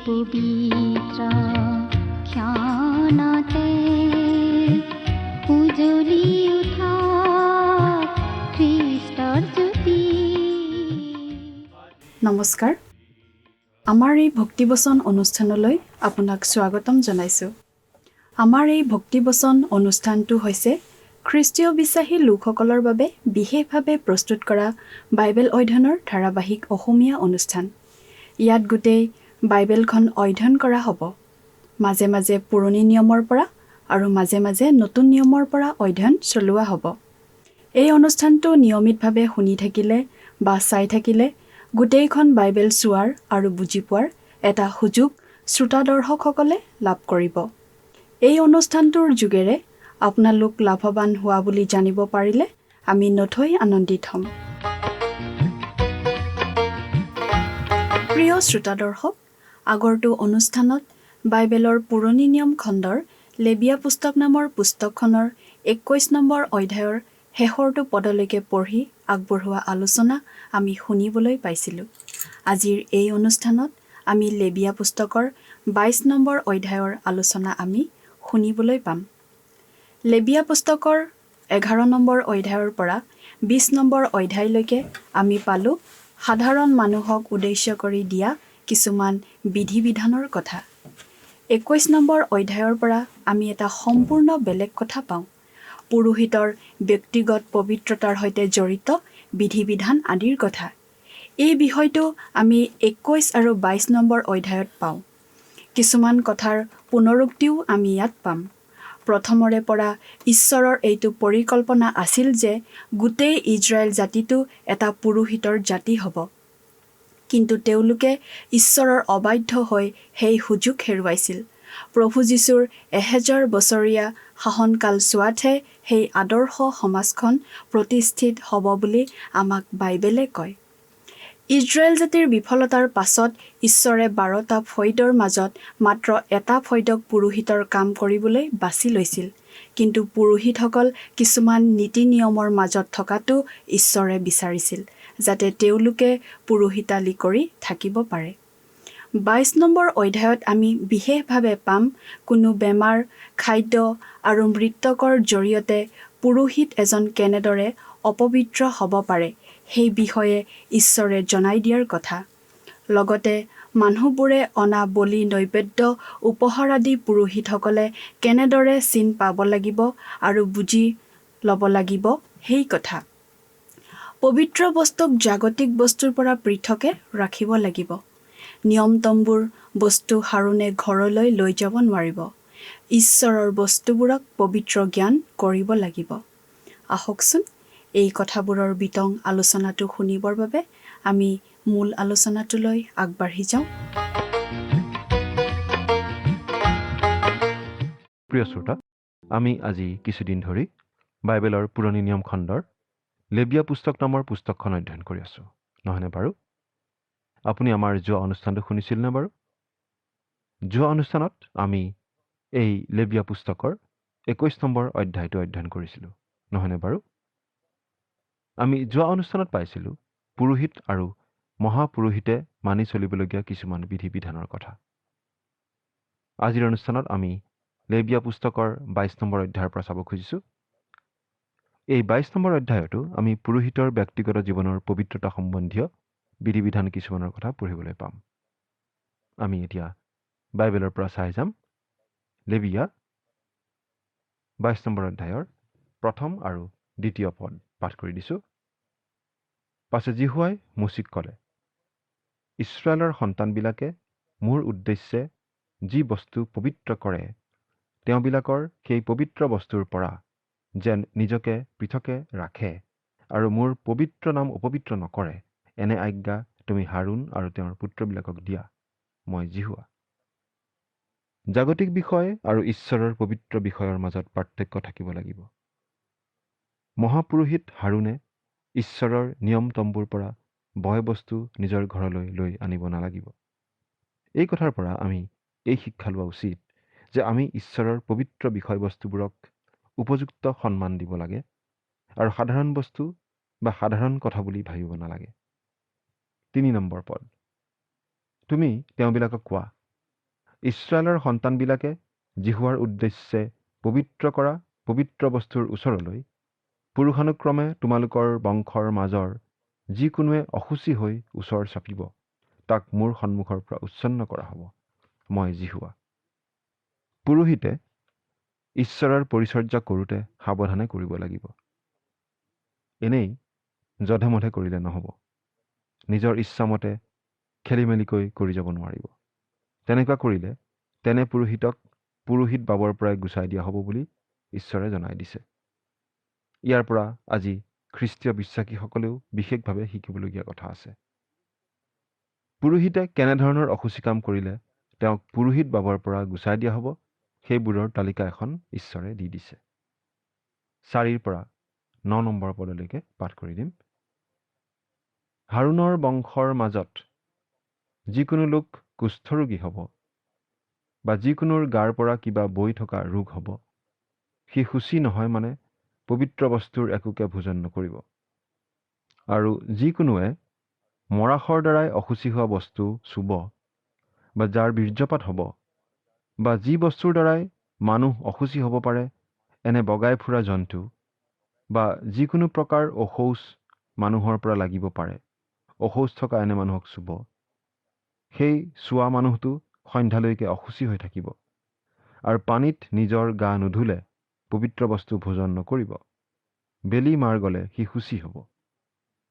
পবিত্ৰ ক্ষণতে উজলি উঠা খ্ৰীষ্টৰ জ্যোতি। নমস্কাৰ, আমাৰ এই ভক্তিবচন অনুষ্ঠানলৈ আপোনাক স্বাগতম জনাইছোঁ। আমাৰ এই ভক্তিবচন অনুষ্ঠানটো হৈছে খ্ৰীষ্টীয় বিশ্বাসী লোকসকলৰ বাবে বিশেষভাৱে প্ৰস্তুত কৰা বাইবেল অধ্যয়নৰ ধাৰাবাহিক অসমীয়া অনুষ্ঠান। ইয়াত গোটেই বাইবেলখন অধ্যয়ন কৰা হ'ব। মাজে মাজে পুৰণি নিয়মৰ পৰা আৰু মাজে মাজে নতুন নিয়মৰ পৰা অধ্যয়ন চলোৱা হ'ব। এই অনুষ্ঠানটো নিয়মিতভাৱে শুনি থাকিলে বা চাই থাকিলে গোটেইখন বাইবেল চোৱাৰ আৰু বুজি পোৱাৰ এটা সুযোগ শ্ৰোতা দৰ্শকসকলে লাভ কৰিব। এই অনুষ্ঠানটোৰ যোগেৰে আপোনালোক লাভৱান হোৱা বুলি জানিব পাৰিলে আমি নথৈ আনন্দিত হ'ম। প্ৰিয় শ্ৰোতা দৰ্শক, আগৰটো অনুষ্ঠানত বাইবেলৰ পুৰণি নিয়ম খণ্ডৰ লেবিয়া পুস্তক নামৰ পুস্তকখনৰ 21 নম্বৰ অধ্যায়ৰ শেষৰটো পদলৈকে পঢ়ি আগবঢ়োৱা আলোচনা আমি শুনিবলৈ পাইছিলোঁ। আজিৰ এই অনুষ্ঠানত আমি লেবিয়া পুস্তকৰ 22 নম্বৰ অধ্যায়ৰ আলোচনা আমি শুনিবলৈ পাম। লেবিয়া পুস্তকৰ 11 নম্বৰ অধ্যায়ৰ পৰা 20 নম্বৰ অধ্যায়লৈকে আমি পালোঁ সাধাৰণ মানুহক উদ্দেশ্য কৰি দিয়া কিছুমান বিধি বিধানৰ কথা। 21 নম্বৰ অধ্যায়ৰ পৰা আমি এটা সম্পূৰ্ণ বেলেগ কথা পাওঁ, পুৰোহিতৰ ব্যক্তিগত পবিত্ৰতাৰ সৈতে জড়িত বিধি বিধান আদিৰ কথা। এই বিষয়টো আমি 21 আৰু 22 নম্বৰ অধ্যায়ত পাওঁ। কিছুমান কথাৰ পুনৰুক্তিও আমি ইয়াত পাম। প্ৰথমৰে পৰা ঈশ্বৰৰ এইটো পৰিকল্পনা আছিল যে গোটেই ইজৰাইল জাতিটো এটা পুৰোহিতৰ জাতি হ'ব। কিন্তু তেওঁলোকে ঈশ্বৰৰ অবাধ্য হৈ সেই সুযোগ হেৰুৱাইছিল। প্ৰভু যীশুৰ 1000 বছৰীয়া শাসনকাল চোৱাতহে সেই আদৰ্শ সমাজখন প্ৰতিষ্ঠিত হ'ব বুলি আমাক বাইবেলে কয়। ইজৰাইল জাতিৰ বিফলতাৰ পাছত ঈশ্বৰে 12টা ফৈদৰ মাজত মাত্ৰ এটা ফৈদক পুৰোহিতৰ কাম কৰিবলৈ বাছি লৈছিল। কিন্তু পুৰোহিতসকল কিছুমান নীতি নিয়মৰ মাজত থকাটো ঈশ্বৰে বিচাৰিছিল, যাতে তেওঁলোকে পুৰোহিতালি কৰি থাকিব পাৰে। 22 নম্বৰ অধ্যায়ত আমি বিশেষভাৱে পাম কোনো বেমাৰ, খাদ্য আৰু মৃতকৰ জৰিয়তে পুৰোহিত এজন কেনেদৰে অপবিত্ৰ হ'ব পাৰে সেই বিষয়ে ঈশ্বৰে জনাই দিয়াৰ কথা। লগতে মানুহবোৰে অনা বলি নৈবেদ্য উপহাৰ আদি পুৰোহিতসকলে কেনেদৰে চিন পাব লাগিব আৰু বুজি ল'ব লাগিব সেই কথা। পবিত্ৰ বস্তুক জাগতিক বস্তুৰ পৰা পৃথকে ৰাখিব লাগিব। নিয়ম তম্বুৰ বস্তু হাৰুনে ঘৰলৈ লৈ যাব নোৱাৰিব। ঈশ্বৰৰ বস্তুবোৰক পবিত্ৰ জ্ঞান কৰিব লাগিব। আহকচোন এই কথাবোৰৰ বিতং আলোচনাটো শুনিবৰ বাবে আমি মূল আলোচনাটোলৈ আগবাঢ়ি যাওঁ। প্ৰিয় শ্ৰোতা, আমি আজি কিছুদিন ধৰি বাইবেলৰ পুৰণি নিয়ম খণ্ডৰ লেবিয়া পুস্তক নামৰ পুস্তকখন অধ্যয়ন কৰি আছোঁ, নহয়নে বাৰু? আপুনি আমাৰ যোৱা অনুষ্ঠানটো শুনিছিল নে বাৰু? যোৱা অনুষ্ঠানত আমি এই লেবিয়া পুস্তকৰ 21 নম্বৰ অধ্যায়টো অধ্যয়ন কৰিছিলোঁ, নহয়নে বাৰু? আমি যোৱা অনুষ্ঠানত পাইছিলোঁ পুৰোহিত আৰু মহাপুৰোহিতে মানি চলিবলগীয়া কিছুমান বিধি বিধানৰ কথা। আজিৰ অনুষ্ঠানত আমি লেবিয়া পুস্তকৰ 22 নম্বৰ অধ্যায়ৰ পৰা চাব খুজিছোঁ। এই 22 নম্বৰ অধ্যায়তো আমি পুৰোহিতৰ ব্যক্তিগত জীৱনৰ পবিত্ৰতা সম্বন্ধীয় বিধি বিধান কিছুমানৰ কথা পঢ়িবলৈ পাম। আমি এতিয়া বাইবেলৰ পৰা চাই যাম লেবিয়া 22 নম্বৰ অধ্যায়ৰ প্ৰথম আৰু দ্বিতীয় পদ পাঠ কৰি দিছোঁ। পাছে জিহুৱাই মোচিক ক'লে, ইছৰাইলৰ সন্তানবিলাকে মোৰ উদ্দেশ্যে যি বস্তু পবিত্ৰ কৰে তেওঁবিলাকৰ সেই পবিত্ৰ বস্তুৰ পৰা যেন নিজকে পৃথকে ৰাখে আৰু মোৰ পবিত্ৰ নাম অপবিত্ৰ নকৰে, এনে আজ্ঞা তুমি হাৰুণ আৰু তেওঁৰ পুত্ৰবিলাকক দিয়া। মই জিহুৱা। জাগতিক বিষয় আৰু ঈশ্বৰৰ পবিত্ৰ বিষয়ৰ মাজত পাৰ্থক্য থাকিব লাগিব। মহাপুৰোহিত হাৰুণে ঈশ্বৰৰ নিয়ম তম্বুৰ পৰা বয় বস্তু নিজৰ ঘৰলৈ লৈ আনিব নালাগিব। এই কথাৰ পৰা আমি এই শিক্ষা লোৱা উচিত যে আমি ঈশ্বৰৰ পবিত্ৰ বিষয়বস্তুবোৰক উপযুক্ত সন্মান দিব লাগে আৰু সাধাৰণ বস্তু বা সাধাৰণ কথা বুলি ভাবিব নালাগে। 3 নম্বৰ পদ, তুমি তেওঁবিলাকক কোৱা ইছৰাইলৰ সন্তানবিলাকে জিহুৱাৰ উদ্দেশ্যে পবিত্ৰ কৰা পবিত্ৰ বস্তুৰ ওচৰলৈ পুৰুষানুক্ৰমে তোমালোকৰ বংশৰ মাজৰ যিকোনোৱে অসুচী হৈ ওচৰ চাপিব, তাক মোৰ সন্মুখৰ পৰা উচ্ছন্ন কৰা হ'ব। মই জিহুৱা। পুৰোহিতে ঈশ্বৰৰ পৰিচৰ্যা কৰোঁতে সাৱধানে কৰিব লাগিব। এনেই যধে মধে কৰিলে নহ'ব। নিজৰ ইচ্ছামতে খেলিমেলিকৈ কৰি যাব নোৱাৰিব। তেনেকুৱা কৰিলে তেনে পুৰোহিতক পুৰোহিত বাবৰ পৰাই গুচাই দিয়া হ'ব বুলি ঈশ্বৰে জনাই দিছে। ইয়াৰ পৰা আজি খ্ৰীষ্টীয় বিশ্বাসীসকলেও বিশেষভাৱে শিকিবলগীয়া কথা আছে। পুৰোহিতে কেনেধৰণৰ অসুচি কাম কৰিলে তেওঁক পুৰোহিত বাবৰ পৰা গুচাই দিয়া হ'ব, সেইবোৰৰ তালিকা এখন ঈশ্বৰে দি দিছে। 4 পৰা 9 নম্বৰ পদলৈকে পাঠ কৰি দিম। হাৰুণৰ বংশৰ মাজত যিকোনো লোক কুষ্ঠৰোগী হ'ব বা যিকোনোৰ গাৰ পৰা কিবা বৈ থকা ৰোগ হ'ব, সি শুচি নহয় মানে পবিত্ৰ বস্তুৰ একোকে ভোজন নকৰিব। আৰু যিকোনোৱে মৰাশৰ দ্বাৰাই অসুচি হোৱা বস্তু চুব বা যাৰ বীৰ্যপাত হ'ব বা যি বস্তুৰ দ্বাৰাই মানুহ অসুচি হ'ব পাৰে, এনে বগাই ফুৰা জন্তু বা যিকোনো প্ৰকাৰ অশৌচ মানুহৰ পৰা লাগিব পাৰে, অশৌচ থকা এনে মানুহক চুব, সেই চোৱা মানুহটো সন্ধ্যালৈকে অসুচি হৈ থাকিব। আৰু পানীত নিজৰ গা নুধুলে পবিত্ৰ বস্তু ভোজন নকৰিব। বেলি মাৰ গ'লে সি শুচি হ'ব।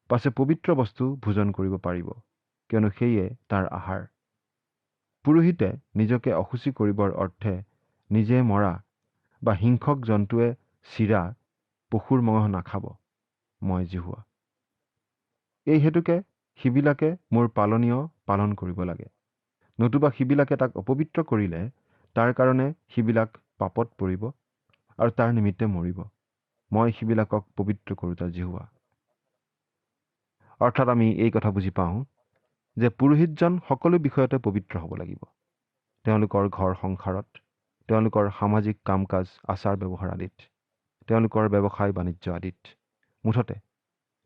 পাছে পবিত্ৰ বস্তু ভোজন কৰিব পাৰিব, কিয়নো সেয়ে তাৰ আহাৰ। পুৰোহিতে নিজকে অসুচি কৰিবৰ অৰ্থে নিজে মৰা বা হিংসক জন্তুৱে চিৰা পশুৰ মঙহ নাখাব। মই জিহুৱা। এই হেতুকে সিবিলাকে মোৰ পালনীয় পালন কৰিব লাগে। নতুবা সিবিলাকে তাক অপবিত্ৰ কৰিলে তাৰ কাৰণে সিবিলাক পাপত পৰিব আৰু তাৰ নিমিত্তে মৰিব। মই সিবিলাকক পবিত্ৰ কৰোঁতা জিহুৱা। অৰ্থাৎ আমি এই কথা বুজি পাওঁ যে পুৰোহিতজন সকলো বিষয়তে পবিত্ৰ হ'ব লাগিব। তেওঁলোকৰ ঘৰ সংসাৰত, তেওঁলোকৰ সামাজিক কাম কাজ আচাৰ ব্যৱহাৰ আদিত, তেওঁলোকৰ ব্যৱসায় বাণিজ্য আদিত, মুঠতে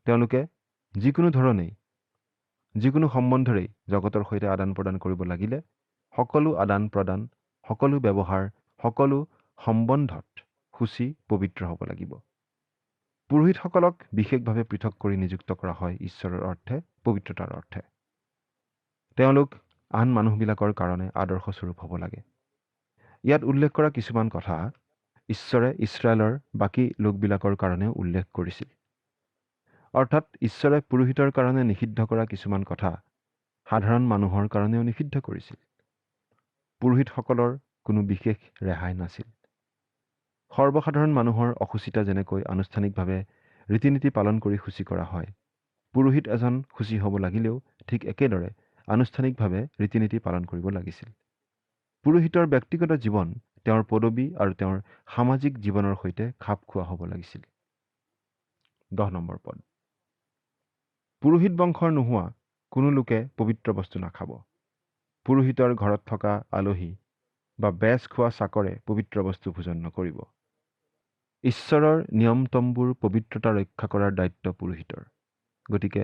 তেওঁলোকে যিকোনো ধৰণেই যিকোনো সম্বন্ধৰেই জগতৰ সৈতে আদান প্ৰদান কৰিব লাগিলে সকলো আদান প্ৰদান, সকলো ব্যৱহাৰ, সকলো সম্বন্ধত সূচী পবিত্ৰ হ'ব লাগিব। পুৰোহিতসকলক বিশেষভাৱে পৃথক কৰি নিযুক্ত কৰা হয় ঈশ্বৰৰ অৰ্থে, পবিত্ৰতাৰ অৰ্থে। তেওঁলোক আন মানুহবিলাকৰ কাৰণে আদৰ্শস্বৰূপ হ'ব লাগে। ইয়াত উল্লেখ কৰা কিছুমান কথা ঈশ্বৰে ইছৰাইলৰ বাকী লোকবিলাকৰ কাৰণেও উল্লেখ কৰিছিল। অৰ্থাৎ ঈশ্বৰে পুৰোহিতৰ কাৰণে নিষিদ্ধ কৰা কিছুমান কথা সাধাৰণ মানুহৰ কাৰণেও নিষিদ্ধ কৰিছিল। পুৰোহিতসকলৰ কোনো বিশেষ ৰেহাই নাছিল। সৰ্বসাধাৰণ মানুহৰ অসুচিতা যেনেকৈ আনুষ্ঠানিকভাৱে ৰীতি নীতি পালন কৰি সূচী কৰা হয়, পুৰোহিত এজন সূচী হ'ব লাগিলেও ঠিক একেদৰে আনুষ্ঠানিকভাৱে ৰীতি নীতি পালন কৰিব লাগিছিল। পুৰোহিতৰ ব্যক্তিগত জীৱন তেওঁৰ পদবী আৰু তেওঁৰ সামাজিক জীৱনৰ সৈতে খাপ খোৱা হ'ব লাগিছিল। 10 নম্বৰ পদ। পুৰোহিত বংশৰ নোহোৱা কোনো লোকে পবিত্ৰ বস্তু নাখাব। পুৰোহিতৰ ঘৰত থকা আলহী বা বেজ খোৱা চাকৰে পবিত্ৰ বস্তু ভোজন নকৰিব। ঈশ্বৰৰ নিয়ম তম্বুৰ পবিত্ৰতা ৰক্ষা কৰাৰ দায়িত্ব পুৰোহিতৰ। গতিকে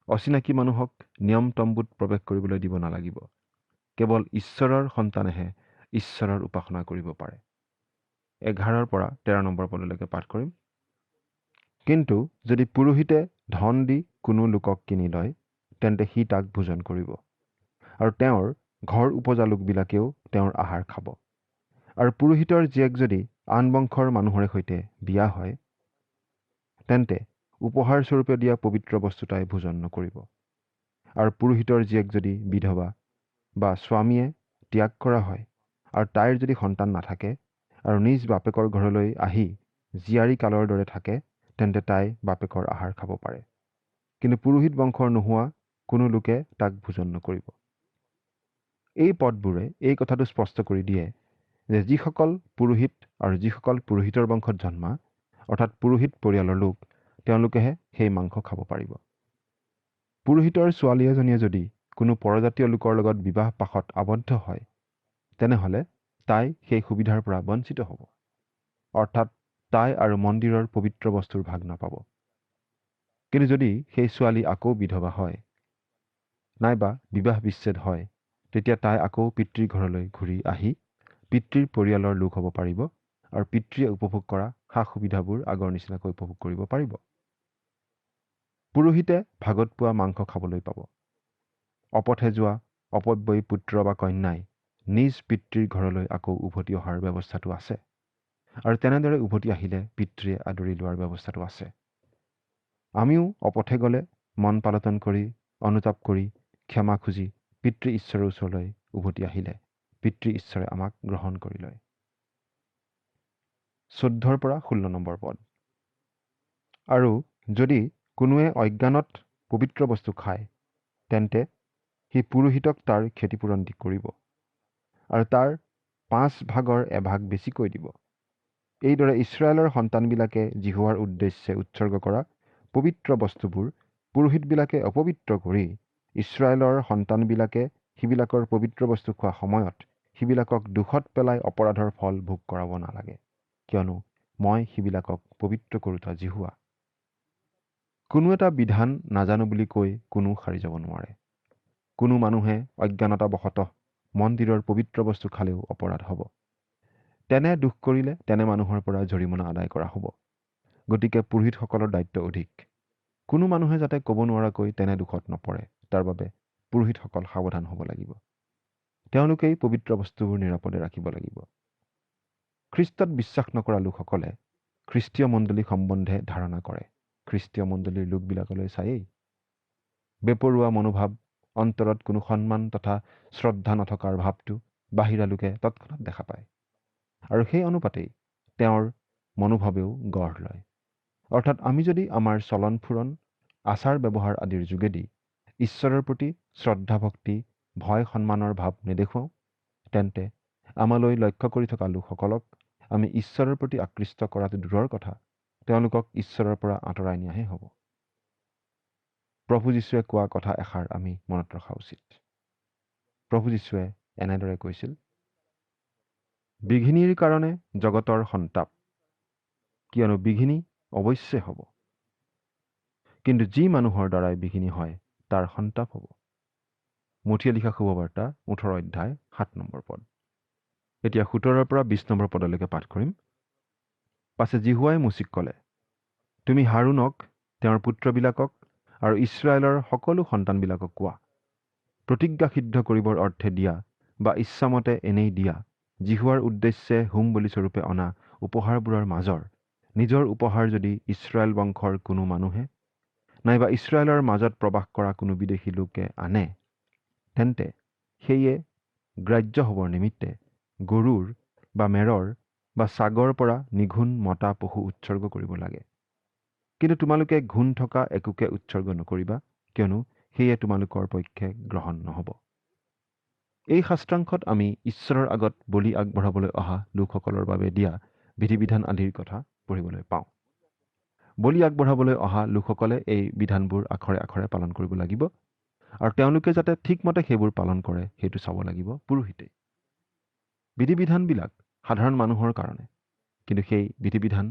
অচিনাকি মানুহক নিয়ম তম্বুত প্ৰৱেশ কৰিবলৈ দিব নালাগিব। কেৱল ঈশ্বৰৰ সন্তানেহে ঈশ্বৰৰ উপাসনা কৰিব পাৰে। 11 পৰা 13 নম্বৰ পদলৈকে পাঠ কৰিম। কিন্তু যদি পুৰোহিতে ধন দি কোনো লোকক কিনি লয়, তেন্তে সি তাক ভোজন কৰিব। আৰু তেওঁৰ ঘৰ উপজা লোকবিলাকেও তেওঁৰ আহাৰ খাব। আৰু পুৰোহিতৰ জীয়েক যদি আন বংশৰ মানুহৰে সৈতে বিয়া হয়, তেন্তে উপহাৰ স্বৰূপে দিয়া পবিত্ৰ বস্তু তাই ভোজন নকৰিব। আৰু পুৰোহিতৰ জীয়েক যদি বিধৱা বা স্বামীয়ে ত্যাগ কৰা হয় আৰু তাইৰ যদি সন্তান নাথাকে আৰু নিজ বাপেকৰ ঘৰলৈ আহি জীয়াৰী কালৰ দৰে থাকে, তেন্তে তাই বাপেকৰ আহাৰ খাব পাৰে। কিন্তু পুৰোহিত বংশৰ নোহোৱা কোনো লোকে তাক ভোজন নকৰিব। এই পদবোৰে এই কথাটো স্পষ্ট কৰি দিয়ে যে যিসকল পুৰোহিত আৰু যিসকল পুৰোহিতৰ বংশত জন্মা, অৰ্থাৎ পুৰোহিত পৰিয়ালৰ লোক, তেওঁলোকেহে সেই মাংস খাব পাৰিব। পুৰোহিতৰ ছোৱালী এজনীয়ে যদি কোনো পৰজাতীয় লোকৰ লগত বিবাহ পাশত আবদ্ধ হয়, তেনেহ'লে তাই সেই সুবিধাৰ পৰা বঞ্চিত হ'ব। অৰ্থাৎ তাই আৰু মন্দিৰৰ পবিত্ৰ বস্তুৰ ভাগ নাপাব। কিন্তু যদি সেই ছোৱালী আকৌ বিধৱা হয় নাইবা বিবাহ বিচ্ছেদ হয়, তেতিয়া তাই আকৌ পিতৃৰ ঘৰলৈ ঘূৰি আহি পিতৃৰ পৰিয়ালৰ লোক হ'ব পাৰিব আৰু পিতৃয়ে উপভোগ কৰা সা সুবিধাবোৰ আগৰ নিচিনাকৈ উপভোগ কৰিব পাৰিব। পুৰোহিতে ভাগত পোৱা মাংস খাবলৈ পাব। অপথে যোৱা অপব্যয়ী পুত্ৰ বা কন্যাই নিজ পিতৃৰ ঘৰলৈ আকৌ উভতি অহাৰ ব্যৱস্থাটো আছে আৰু তেনেদৰে উভতি আহিলে পিতৃয়ে আদৰি লোৱাৰ ব্যৱস্থাটো আছে। আমিও অপথে গ'লে মন পালটন কৰি অনুতাপ কৰি ক্ষমা খুজি পিতৃ ঈশ্বৰৰ ওচৰলৈ উভতি আহিলে পিতৃ ঈশ্বৰে আমাক গ্ৰহণ কৰি লয়। 14 পৰা 16 নম্বৰ পদ। আৰু যদি কোনোৱে অজ্ঞানত পবিত্ৰ বস্তু খায় তেন্তে সি পুৰোহিতক তাৰ ক্ষতিপূৰণ কৰিব আৰু তাৰ 5 ভাগৰ এভাগ বেছিকৈ দিব। এইদৰে ইছৰাইলৰ সন্তানবিলাকে জিহুৱাৰ উদ্দেশ্যে উৎসৰ্গ কৰা পবিত্ৰ বস্তুবোৰ পুৰোহিতবিলাকে অপবিত্ৰ কৰি ইছৰাইলৰ সন্তানবিলাকে সিবিলাকৰ পবিত্ৰ বস্তু খোৱা সময়ত সিবিলাকক দুখত পেলাই অপৰাধৰ ফল ভোগ কৰাব নালাগে, কিয়নো মই সিবিলাকক পবিত্ৰ কৰোতা জিহুৱা। কোনো এটা বিধান নাজানো বুলি কৈ কোনো সাৰি যাব নোৱাৰে। কোনো মানুহে অজ্ঞানতাবশতঃ মন্দিৰৰ পবিত্ৰ বস্তু খালেও অপৰাধ হ'ব। তেনে দোষ কৰিলে তেনে মানুহৰ পৰা জৰিমনা আদায় কৰা হ'ব। গতিকে পুৰোহিতসকলৰ দায়িত্ব অধিক। কোনো মানুহে যাতে ক'ব নোৱাৰাকৈ তেনে দোষত নপৰে তাৰ বাবে পুৰোহিতসকল সাৱধান হ'ব লাগিব। তেওঁলোকেই পবিত্ৰ বস্তুবোৰ নিৰাপদে ৰাখিব লাগিব। খ্ৰীষ্টত বিশ্বাস নকৰা লোকসকলে খ্ৰীষ্টীয় মণ্ডলী সম্বন্ধে ধাৰণা কৰে খ্ৰীষ্টীয় মণ্ডলীৰ লোকবিলাকলৈ চায়েই। বেপৰোৱা মনোভাৱ, অন্তৰত কোনো সন্মান তথা শ্ৰদ্ধা নথকাৰ ভাৱটো বাহিৰা লোকে তৎক্ষণাত দেখা পায় আৰু সেই অনুপাতেই তেওঁৰ মনোভাৱেও গঢ় লয়। অৰ্থাৎ আমি যদি আমাৰ চলন ফুৰণ আচাৰ ব্যৱহাৰ আদিৰ যোগেদি ঈশ্বৰৰ প্ৰতি শ্ৰদ্ধা ভক্তি ভয় সন্মানৰ ভাৱ নেদেখুৱাওঁ তেন্তে আমালৈ লক্ষ্য কৰি থকা লোকসকলক আমি ঈশ্বৰৰ প্ৰতি আকৃষ্ট কৰাটো দূৰৰ কথা, তেওঁলোকক ঈশ্বৰৰ পৰা আঁতৰাই নিয়াহে হ'ব। প্ৰভু যীশুৱে কোৱা কথা এষাৰ আমি মনত ৰখা উচিত। প্ৰভু যীশুৱে এনেদৰে কৈছিল, বিঘিনিৰ কাৰণে জগতৰ সন্তাপ, কিয়নো বিঘিনি অৱশ্যে হ'ব, কিন্তু যি মানুহৰ দ্বাৰাই বিঘিনি হয় তাৰ সন্তাপ হ'ব। মথিয়ে লিখা শুভবাৰ্তা 18 অধ্যায় 7 নম্বৰ পদ। এতিয়া 17 পৰা 20 নম্বৰ পদলৈকে পাঠ কৰিম। পাছে জিহুৱাই মুচিক ক'লে, তুমি হাৰুণক তেওঁৰ পুত্ৰবিলাকক আৰু ইছৰাইলৰ সকলো সন্তানবিলাকক কোৱা, প্ৰতিজ্ঞা সিদ্ধ কৰিবৰ অৰ্থে দিয়া বা ইচ্ছামতে এনেই দিয়া জিহুৱাৰ উদ্দেশ্যে হোম বলিস্বৰূপে অনা উপহাৰবোৰৰ মাজৰ নিজৰ উপহাৰ যদি ইছৰাইল বংশৰ কোনো মানুহে নাইবা ইছৰাইলৰ মাজত প্ৰৱাস কৰা কোনো বিদেশী লোকে আনে তেন্তে সেয়ে গ্ৰাহ্য হ'বৰ নিমিত্তে গৰুৰ বা মেৰৰ বা ছাগৰ পৰা নিঘুণ মতা পশু উৎসৰ্গ কৰিব লাগে। কিন্তু তোমালোকে ঘূণ থকা একোকে উৎসৰ্গ নকৰিবা, কিয়নো সেয়ে তোমালোকৰ পক্ষে গ্ৰহণ নহ'ব। এই শাস্ত্ৰাংশত আমি ঈশ্বৰৰ আগত বলি আগবঢ়াবলৈ অহা লোকসকলৰ বাবে দিয়া বিধি বিধান আদিৰ কথা পঢ়িবলৈ পাওঁ। বলি আগবঢ়াবলৈ অহা লোকসকলে এই বিধানবোৰ আখৰে আখৰে পালন কৰিব লাগিব আৰু তেওঁলোকে যাতে ঠিকমতে সেইবোৰ পালন কৰে সেইটো চাব লাগিব পুৰোহিতে। বিধি বিধানবিলাক সাধাৰণ মানুহৰ কাৰণে, কিন্তু সেই বিধি বিধান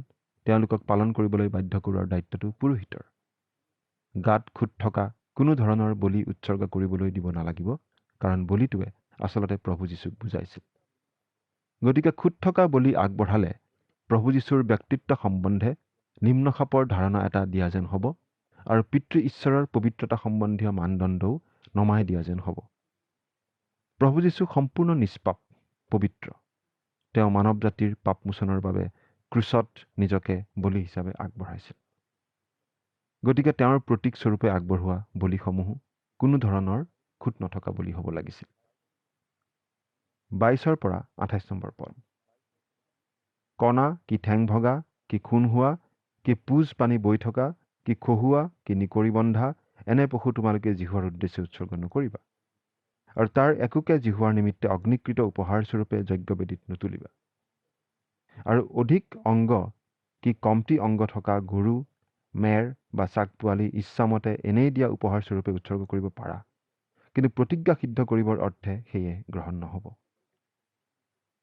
তেওঁলোকক পালন কৰিবলৈ বাধ্য কৰোৱাৰ দায়িত্বটো পুৰোহিতৰ। গাত খুট থকা কোনো ধৰণৰ বলি উৎসৰ্গ কৰিবলৈ দিব নালাগিব, কাৰণ বলিটোৱে আচলতে প্ৰভু যীশুক বুজাইছিল। গতিকে খুট থকা বলি আগবঢ়ালে প্ৰভু যীশুৰ ব্যক্তিত্ব সম্বন্ধে নিম্নখাপৰ ধাৰণা এটা দিয়া যেন হ'ব আৰু পিতৃ ঈশ্বৰৰ পবিত্ৰতা সম্বন্ধীয় মানদণ্ডও নমাই দিয়া যেন হ'ব। প্ৰভু যীশু সম্পূৰ্ণ নিষ্পাপ, পবিত্ৰ। তেওঁ মানৱ জাতিৰ পাপমোচনৰ বাবে ক্ৰুচত নিজকে বলি হিচাপে আগবঢ়াইছিল। গতিকে তেওঁৰ প্ৰতীক স্বৰূপে আগবঢ়োৱা বলিসমূহো কোনো ধৰণৰ খুট নথকা বলি হ'ব লাগিছিল। 22 পৰা 28 নম্বৰ পদ। কণা কি ঠেং ভগা, কি খুন হোৱা, কি পুজ পানী বৈ থকা, কি খহুৱা, কি নিকৰি বন্ধা, এনে পশু তোমালোকে জিহুৱাৰ উদ্দেশ্যে উৎসৰ্গ নকৰিবা আৰু তাৰ একোকে জিহুৱাৰ নিমিত্তে অগ্নিকৃত উপহাৰ স্বৰূপে যজ্ঞবেদীত নুতুলিবা। আৰু অধিক অংগ কি কমটি অংগ থকা গৰু, মেৰ বা চাক পোৱালি ইচ্ছামতে এনেই দিয়া উপহাৰ স্বৰূপে উৎসৰ্গ কৰিব পাৰা, কিন্তু প্ৰতিজ্ঞা সিদ্ধ কৰিবৰ অৰ্থে সেয়ে গ্ৰহণ নহ'ব।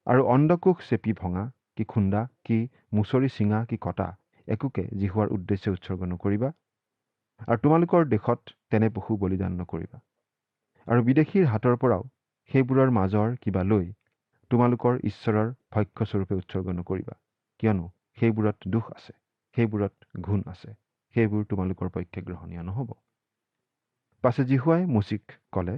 আৰু অণ্ডকোষ চেপি ভঙা, কি খুন্দা, কি মুচৰি চিঙা, কি কটা একোকে জিহুৱাৰ উদ্দেশ্যে উৎসৰ্গ নকৰিবা আৰু তোমালোকৰ দেশত তেনে পশু বলিদান নকৰিবা। আৰু বিদেশীৰ হাতৰ পৰাও সেইবোৰৰ মাজৰ কিবা লৈ তোমালোকৰ ঈশ্বৰৰ ভক্ষ্যস্বৰূপে উৎসৰ্গ নকৰিবা, কিয়নো সেইবোৰত দোষ আছে, সেইবোৰত ঘুণ আছে, সেইবোৰ তোমালোকৰ পক্ষে গ্ৰহণীয় নহ'ব। পাছে যীশুৱাই মচিক ক'লে,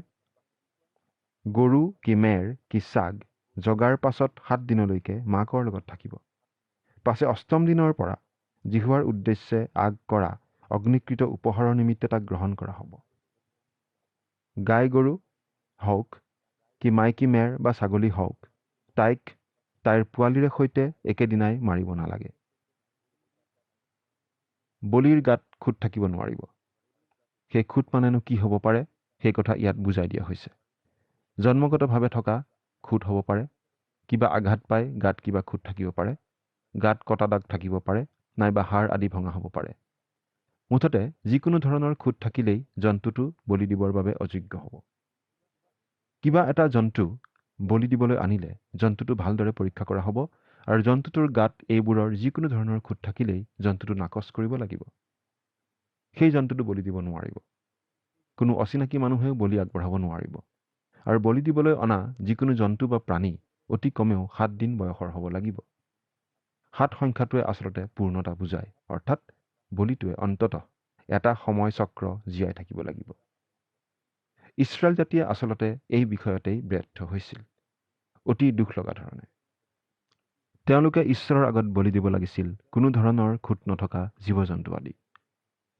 গৰু কি মেৰ কি ছাগ জগাৰ পাছত 7 দিনলৈকে মাকৰ লগত থাকিব। পাছে 8ম দিনৰ পৰা যীশুৱাৰ উদ্দেশ্যে আগ কৰা অগ্নিকৃত উপহাৰৰ নিমিত্তে তাক গ্ৰহণ কৰা হ'ব। গাই গৰু হওক কি মাইকী মেৰ বা ছাগলী হওক, তাইক তাইৰ পোৱালীৰে সৈতে একেদিনাই মাৰিব নালাগে। বলিৰ গাত খুঁত থাকিব নোৱাৰিব। সেই খুঁত মানেনো কি হ'ব পাৰে, সেই কথা ইয়াত বুজাই দিয়া হৈছে। জন্মগতভাৱে থকা খুঁত হ'ব পাৰে, কিবা আঘাত পাই গাত কিবা খুঁত থাকিব পাৰে, গাত কটা দাগ থাকিব পাৰে, নাইবা হাড় আদি ভঙা হ'ব পাৰে। মুঠতে যিকোনো ধৰণৰ খুঁত থাকিলেই জন্তুটো বলি দিবৰ বাবে অযোগ্য হ'ব। কিবা এটা জন্তু বলি দিবলৈ আনিলে জন্তুটো ভালদৰে পৰীক্ষা কৰা হ'ব, আৰু জন্তুটোৰ গাত এইবোৰৰ যিকোনো ধৰণৰ খুঁত থাকিলেই জন্তুটো নাকচ কৰিব লাগিব। সেই জন্তুটো বলি দিব নোৱাৰিব। কোনো অচিনাকি মানুহেও বলি আগবঢ়াব নোৱাৰিব। আৰু বলি দিবলৈ অনা যিকোনো জন্তু বা প্ৰাণী অতি কমেও 7 দিন বয়সৰ হ'ব লাগিব। 7 সংখ্যাটোৱে আচলতে পূৰ্ণতা বুজায়, অৰ্থাৎ বলিটোৱে অন্ততঃ এটা সময় চক্ৰ জীয়াই থাকিব লাগিব। ইছৰাইল জাতিয়ে আচলতে এই বিষয়তেই ব্যৰ্থ হৈছিল, অতি দুখ লগা ধৰণে। তেওঁলোকে ঈশ্বৰৰ আগত বলি দিব লাগিছিল কোনো ধৰণৰ খুঁত নথকা জীৱ জন্তু আদি,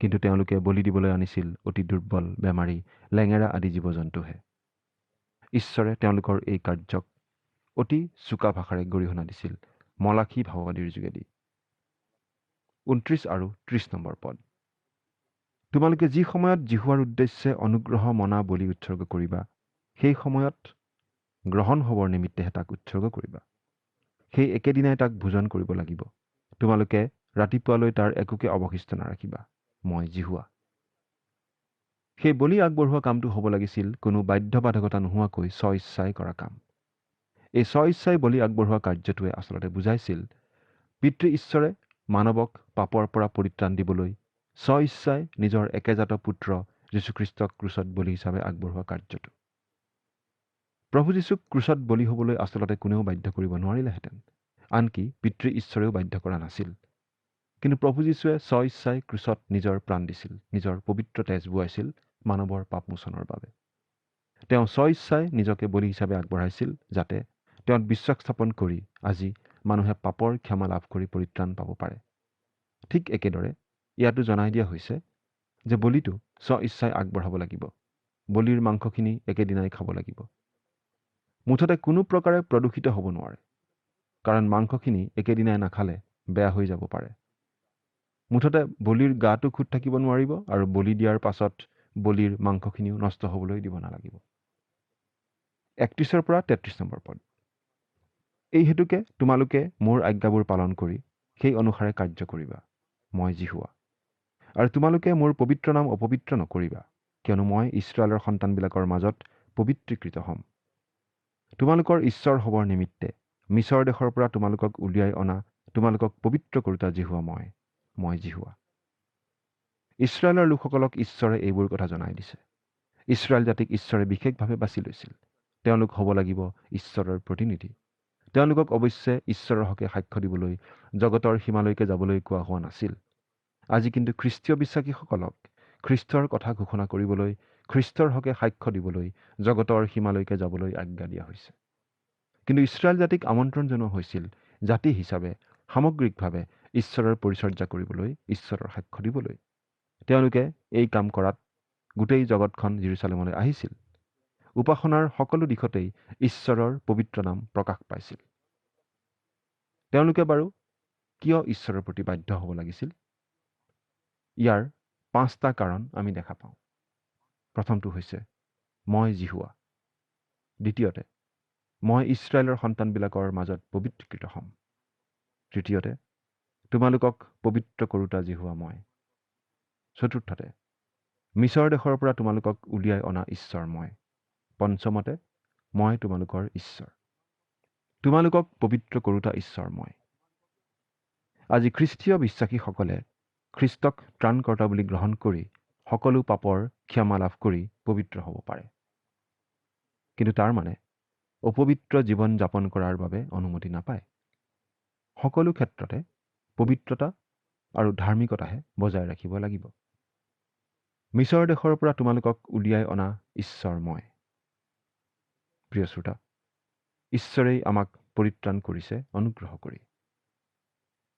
কিন্তু তেওঁলোকে বলি দিবলৈ আনিছিল অতি দুৰ্বল, বেমাৰী, লেঙেৰা আদি জীৱ জন্তুহে। ঈশ্বৰে তেওঁলোকৰ এই কাৰ্যক অতি চোকা ভাষাৰে গৰিহণা দিছিল মলাখী ভাৱবাদীৰ যোগেদি। 29 আৰু 30 নম্বৰ পদ। তোমালোকে যি সময়ত যীশুৱাৰ উদ্দেশ্যে অনুগ্ৰহ মনা বলি উৎসৰ্গ কৰিবা, সেই সময়ত গ্ৰহণ হ'বৰ নিমিত্তেহে তাক উৎসৰ্গ কৰিবা। সেই একেদিনাই তাক ভোজন কৰিব লাগিব। তোমালোকে ৰাতিপুৱালৈ তাৰ একোকে অৱশিষ্ট নাৰাখিবা। মই যীহুৱা। সেই বলি আগবঢ়োৱা কামটো হ'ব লাগিছিল কোনো বাধ্যবাধকতা নোহোৱাকৈ স্ব-ইচ্ছাই কৰা কাম। এই স্ব-ইচ্ছাই বলি আগবঢ়োৱা কাৰ্যটোৱে আচলতে বুজাইছিল পিতৃ ঈশ্বৰে মানৱক পাপৰ পৰা পৰিত্ৰাণ দিবলৈ স্ব-ইচ্ছাই নিজৰ একেজাত পুত্ৰ যীশুখ্ৰীষ্টক ক্ৰুচত বলি হিচাপে আগবঢ়োৱা কাৰ্যটো। প্ৰভু যীশুক ক্ৰুচত বলি হ'বলৈ আচলতে কোনেও বাধ্য কৰিব নোৱাৰিলেহেঁতেন, আনকি পিতৃ ঈশ্বৰেও বাধ্য কৰা নাছিল। কিন্তু প্ৰভু যীশুৱে স্ব-ইচ্ছাই ক্ৰুচত নিজৰ প্ৰাণ দিছিল, নিজৰ পবিত্ৰ তেজ বোৱাইছিল মানৱৰ পাপমোচনৰ বাবে। তেওঁ স্ব-ইচ্ছাই নিজকে বলি হিচাপে আগবঢ়াইছিল, যাতে তেওঁত বিশ্বাস স্থাপন কৰি আজি মানুহে পাপৰ ক্ষমা লাভ কৰি পৰিত্ৰাণ পাব পাৰে। ঠিক একেদৰে ইয়াতো জনাই দিয়া হৈছে যে বলিটো স্ব-ইচ্ছাই আগবঢ়াব লাগিব। বলিৰ মাংসখিনি একেদিনাই খাব লাগিব। মুঠতে কোনো প্ৰকাৰে প্ৰদূষিত হ'ব নোৱাৰে, কাৰণ মাংসখিনি একেদিনাই নাখালে বেয়া হৈ যাব পাৰে। মুঠতে বলিৰ গাটো খুঁত থাকিব নোৱাৰিব, আৰু বলি দিয়াৰ পাছত বলিৰ মাংসখিনিও নষ্ট হ'বলৈ দিব নালাগিব। 31 পৰা 33 নম্বৰ পদ। এই হেতুকে তোমালোকে মোৰ আজ্ঞাবোৰ পালন কৰি সেই অনুসাৰে কাৰ্য কৰিবা। মই যীহুৱা। আৰু তোমালোকে মোৰ পবিত্ৰ নাম অপবিত্ৰ নকৰিবা, কিয়নো মই ইছৰাইলৰ সন্তানবিলাকৰ মাজত পবিত্ৰীকৃত হ'ম। তোমালোকৰ ঈশ্বৰ হ'বৰ নিমিত্তে মিছৰ দেশৰ পৰা তোমালোকক উলিয়াই অনা তোমালোকক পবিত্ৰ কৰোতা যীহুৱা মই যীহুৱা। ইছৰাইলৰ লোকসকলক ঈশ্বৰে এইবোৰ কথা জনাই দিছে। ইছৰাইল জাতিক ঈশ্বৰে বিশেষভাৱে বাছি লৈছিল। তেওঁলোক হ'ব লাগিব ঈশ্বৰৰ প্ৰতিনিধি। তেওঁলোকক অৱশ্যে ঈশ্বৰৰ হকে সাক্ষ্য দিবলৈ জগতৰ সীমালৈকে যাবলৈ কোৱা হোৱা নাছিল। আজি কিন্তু খ্ৰীষ্টীয় বিশ্বাসীসকলক খ্ৰীষ্টৰ কথা ঘোষণা কৰিবলৈ, খ্ৰীষ্টৰ হকে সাক্ষ্য দিবলৈ জগতৰ সীমালৈকে যাবলৈ আজ্ঞা দিয়া হৈছে। কিন্তু ইছৰাইল জাতিক আমন্ত্ৰণ জনোৱা হৈছিল জাতি হিচাপে সামগ্ৰিকভাৱে ঈশ্বৰৰ পৰিচৰ্যা কৰিবলৈ, ঈশ্বৰৰ সাক্ষ্য দিবলৈ। তেওঁলোকে এই কাম কৰাত গোটেই জগতখন জেৰুজালেমলৈ আহিছিল। উপাসনাৰ সকলো দিশতেই ঈশ্বৰৰ পবিত্ৰ নাম প্ৰকাশ পাইছিল। তেওঁলোকে বাৰু কিয় ঈশ্বৰৰ প্ৰতি বাধ্য হ'ব লাগিছিল? ইয়াৰ 5টা কাৰণ আমি দেখা পাওঁ। প্ৰথমটো হৈছে মই যীহুৱা। দ্বিতীয়তে, মই ইছৰাইলৰ সন্তানবিলাকৰ মাজত পবিত্ৰীকৃত হ'ম। তৃতীয়তে, তোমালোকক পবিত্ৰ কৰোতা যীহুৱা মই। চতুৰ্থতে, মিছৰ দেশৰ পৰা তোমালোকক উলিয়াই অনা ঈশ্বৰ মই। পঞ্চমতে, মই তোমালোকৰ ঈশ্বৰ। তোমালোকক পবিত্ৰ কৰোতা ঈশ্বৰ মই। আজি খ্ৰীষ্টীয় বিশ্বাসীসকলে খ্ৰীষ্টক ত্ৰাণকৰ্তা বুলি গ্ৰহণ কৰি সকলো পাপৰ ক্ষমা লাভ কৰি পবিত্ৰ হ'ব পাৰে। কিন্তু তাৰ মানে অপবিত্ৰ জীৱন যাপন কৰাৰ বাবে অনুমতি নাপায়। সকলো ক্ষেত্ৰতে পবিত্ৰতা আৰু ধাৰ্মিকতাহে বজাই ৰাখিব লাগিব। মিছৰ দেশৰ পৰা তোমালোকক উলিয়াই অনা ঈশ্বৰ মই। প্ৰিয় শ্ৰোতা, ঈশ্বৰেই আমাক পৰিত্ৰাণ কৰিছে অনুগ্ৰহ কৰি।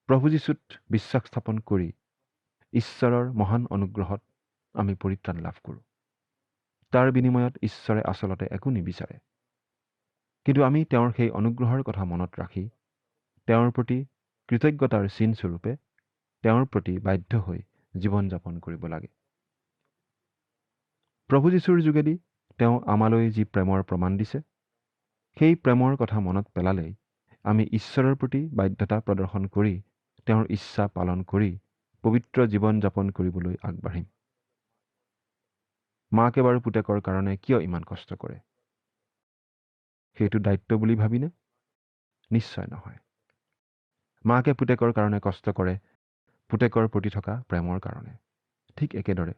প্ৰভু যীশুত বিশ্বাস স্থাপন কৰি ঈশ্বৰৰ মহান অনুগ্ৰহত আমি পৰিত্ৰাণ লাভ কৰোঁ। তাৰ বিনিময়ত ঈশ্বৰে আচলতে একো নিবিচাৰে, কিন্তু আমি তেওঁৰ সেই অনুগ্ৰহৰ কথা মনত ৰাখি তেওঁৰ প্ৰতি কৃতজ্ঞতাৰ চিনস্বৰূপে তেওঁৰ প্ৰতি বাধ্য হৈ জীৱন যাপন কৰিব লাগে। প্ৰভু যীশুৰ যোগেদি তেওঁ আমালৈ যি প্ৰেমৰ প্ৰমাণ দিছে, সেই প্ৰেমৰ কথা মনত পেলালেই আমি ঈশ্বৰৰ প্ৰতি বাধ্যতা প্ৰদৰ্শন কৰি তেওঁৰ ইচ্ছা পালন কৰি পবিত্ৰ জীৱন যাপন কৰিবলৈ আগবাঢ়িম। মাকে বাৰু পুতেকৰ কাৰণে কিয় ইমান কষ্ট কৰে? সেইটো দায়িত্ব বুলি ভাবিনে? নিশ্চয় নহয়। মাকে পুতেকৰ কাৰণে কষ্ট কৰে পুতেকৰ প্ৰতি থকা প্ৰেমৰ কাৰণে। ঠিক একেদৰে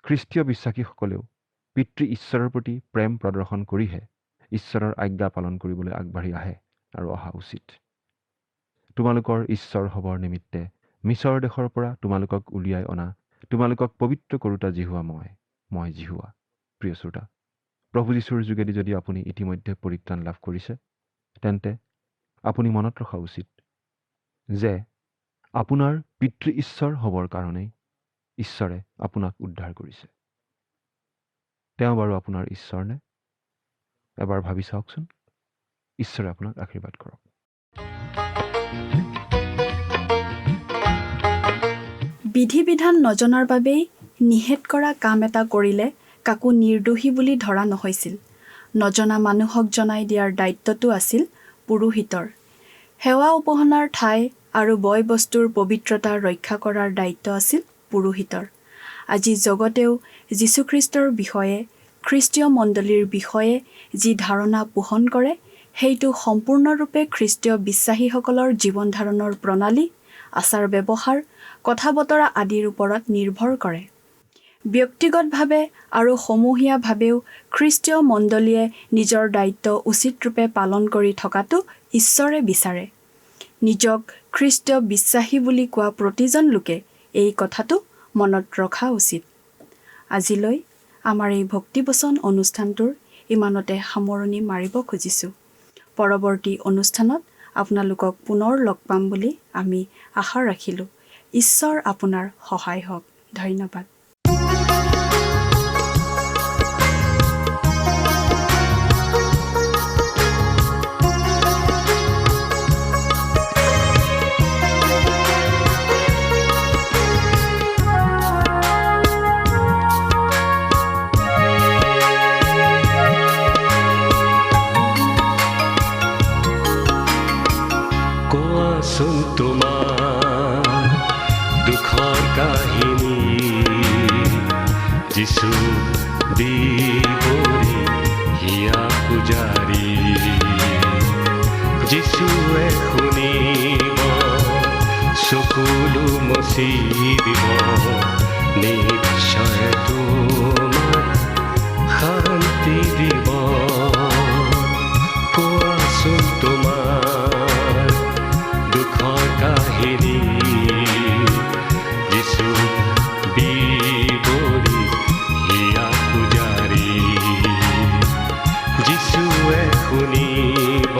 খ্ৰীষ্টীয় বিশ্বাসীসকলেও পিতৃ ঈশ্বৰৰ প্ৰতি প্ৰেম প্ৰদৰ্শন কৰিহে ঈশ্বৰৰ আজ্ঞা পালন কৰিবলৈ আগবাঢ়ি আহে আৰু অহা উচিত। তোমালোকৰ ঈশ্বৰ হ'বৰ নিমিত্তে মিছৰ দেশৰ পৰা তোমালোকক উলিয়াই অনা তোমালোকক পবিত্ৰ কৰোঁতা জিহুৱা মই জিহুৱা। প্ৰিয় শ্ৰোতা, প্ৰভু যীশুৰ যোগেদি যদি আপুনি ইতিমধ্যে পৰিত্ৰাণ লাভ কৰিছে, তেন্তে আপুনি মনত ৰখা উচিত যে আপোনাৰ পিতৃ ঈশ্বৰ হ'বৰ কাৰণেই ঈশ্বৰে আপোনাক উদ্ধাৰ কৰিছে। তেওঁ বাৰু আপোনাৰ ঈশ্বৰ নে? এবাৰ ভাবি চাওকচোন। ঈশ্বৰে আপোনাক আশীৰ্বাদ কৰক। বিধি বিধান নজনাৰ বাবেই নিষেধ কৰা কাম এটা কৰিলে কাকো নিৰ্দোষী বুলি ধৰা নহৈছিল। নজনা মানুহক জনাই দিয়াৰ দায়িত্বটো আছিল পুৰোহিতৰ। সেৱা উপাসনাৰ ঠাই আৰু বয় বস্তুৰ পবিত্ৰতা ৰক্ষা কৰাৰ দায়িত্ব আছিল পুৰোহিতৰ। আজি জগতেও যীশুখ্ৰীষ্টৰ বিষয়ে, খ্ৰীষ্টীয় মণ্ডলীৰ বিষয়ে যি ধাৰণা পোষণ কৰে, সেইটো সম্পূৰ্ণৰূপে খ্ৰীষ্টীয় বিশ্বাসীসকলৰ জীৱন ধাৰণৰ প্ৰণালী, আচাৰ ব্যৱহাৰ, কথা বতৰা আদিৰ ওপৰত নিৰ্ভৰ কৰে। ব্যক্তিগতভাৱে আৰু সমূহীয়াভাৱেও খ্ৰীষ্টীয় মণ্ডলীয়ে নিজৰ দায়িত্ব উচিত ৰূপে পালন কৰি থকাটো ঈশ্বৰে বিচাৰে। নিজক খ্ৰীষ্টীয় বিশ্বাসী বুলি কোৱা প্ৰতিজন লোকে এই কথাটো মনত ৰখা উচিত। আজিলৈ আমাৰ এই ভক্তিবচন অনুষ্ঠানটোৰ ইমানতে সামৰণি মাৰিব খুজিছোঁ। পৰৱৰ্তী অনুষ্ঠানত আপোনালোকক পুনৰ লগ পাম বুলি আমি আশা ৰাখিলোঁ। ঈশ্বৰ আপোনাৰ সহায় হওক। ধন্যবাদ। কোৱাচোন তোমাৰ দুখৰ কাহিনী, যিছু দিবৰি হিয়া পূজাৰী। যিছুৱে শুনিব, চকুলো মচি দিব, নিশ্চয় তোমাক শান্তি দিব। কোৱাচোন তোমাৰ দুখৰ কাহিনী, যিছু দিবৰি হিয়া পূজাৰী। যিছুৱে শুনিব,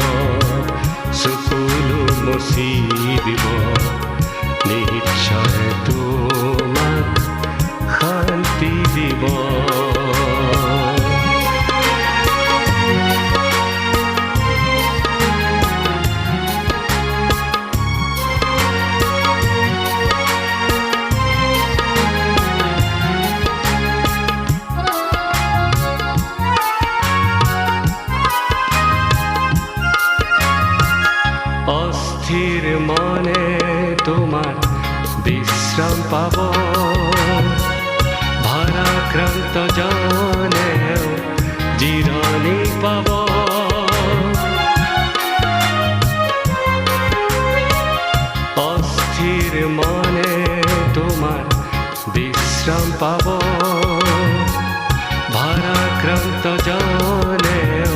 চকুলো মচি দিব, নিশ্চয় তোমাক শান্তি দিব। অস্থিৰ মনে তোমাৰ বিশ্ৰাম পাব, ভাৰাক্ৰান্ত জনেও জিৰণি পাব। অস্থিৰ মনে তোমাৰ বিশ্ৰাম পাব, ভাৰাক্ৰান্ত জনেও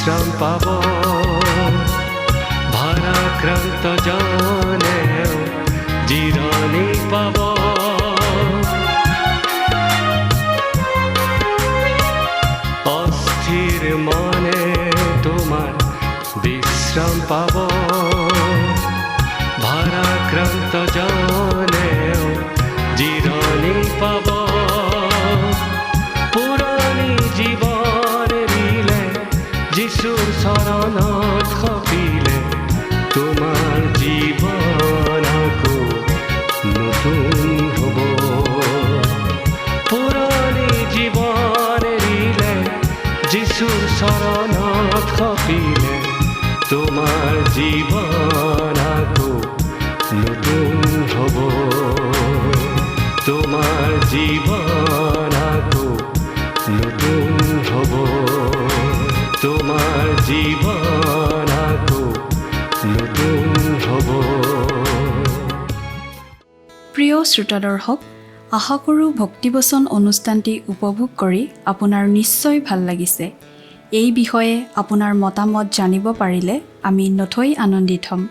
বিশ্ৰাম পাব ভাৰাক্ৰান্ত জনেও জিৰণি পাব অস্থিৰ মনে তোমাৰ বিশ্ৰাম পাব ভাৰাক্ৰান্ত জনেও জিৰণি পাব পুৰণি জীৱন এৰিলে যিশুৰ চৰণত সপিলে তোমাৰ জীৱন আকৌ নতুন হ'ব পুৰণি জীৱন এৰিলে যিশুৰ চৰণত সপিলে তোমাৰ জীৱন আকৌ নতুন হ'ব তোমাৰ জীৱন আকৌ নতুন হ'ব তোমাৰ জীৱন আকৌ নতুন হ'ব প্ৰিয় শ্ৰোতা দৰ্শক, আশা কৰোঁ ভক্তিবচন অনুষ্ঠানটি উপভোগ কৰি আপোনাৰ নিশ্চয় ভাল লাগিছে। এই বিষয়ে আপোনাৰ মতামত জানিব পাৰিলে আমি নথৈ আনন্দিত হ'ম।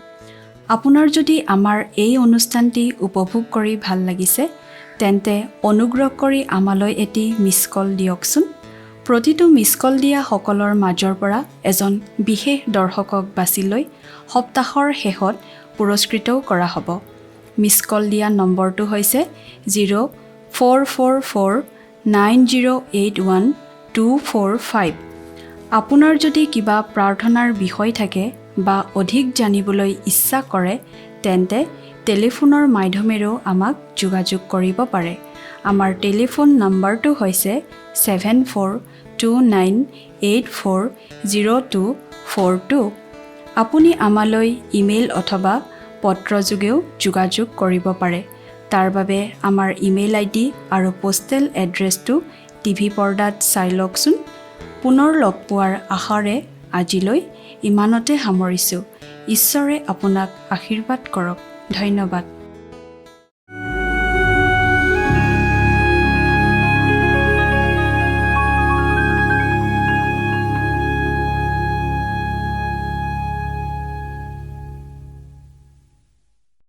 আপোনাৰ যদি আমাৰ এই অনুষ্ঠানটি উপভোগ কৰি ভাল লাগিছে তেন্তে অনুগ্ৰহ কৰি আমালৈ এটি মিছ কল দিয়কচোন। প্ৰতিটো মিছ কল দিয়া সকলৰ মাজৰ পৰা এজন বিশেষ দৰ্শকক বাছি লৈ সপ্তাহৰ শেষত পুৰস্কৃতও কৰা হ'ব। মিছ কল দিয়া নম্বৰটো হৈছে 04449081 আপোনাৰ যদি কিবা প্ৰাৰ্থনাৰ বিষয় থাকে বা অধিক জানিবলৈ ইচ্ছা কৰে তেন্তে টেলিফোনৰ মাধ্যমেৰেও আমাক যোগাযোগ কৰিব পাৰে। আমাৰ টেলিফোন নম্বৰটো হৈছে 7429840242। আপুনি আমালৈ ইমেইল অথবা পত্ৰযোগেও যোগাযোগ কৰিব পাৰে। তাৰ বাবে আমাৰ ইমেইল আইডি আৰু পোষ্টেল এড্ৰেছটো টিভি পৰ্দাত চাই লওকচোন। পুনৰ লগ পোৱাৰ আশাৰে আজিলৈ ইমানতে সামৰিছোঁ। ঈশ্বৰে আপোনাক আশীৰ্বাদ কৰক। ধন্যবাদ।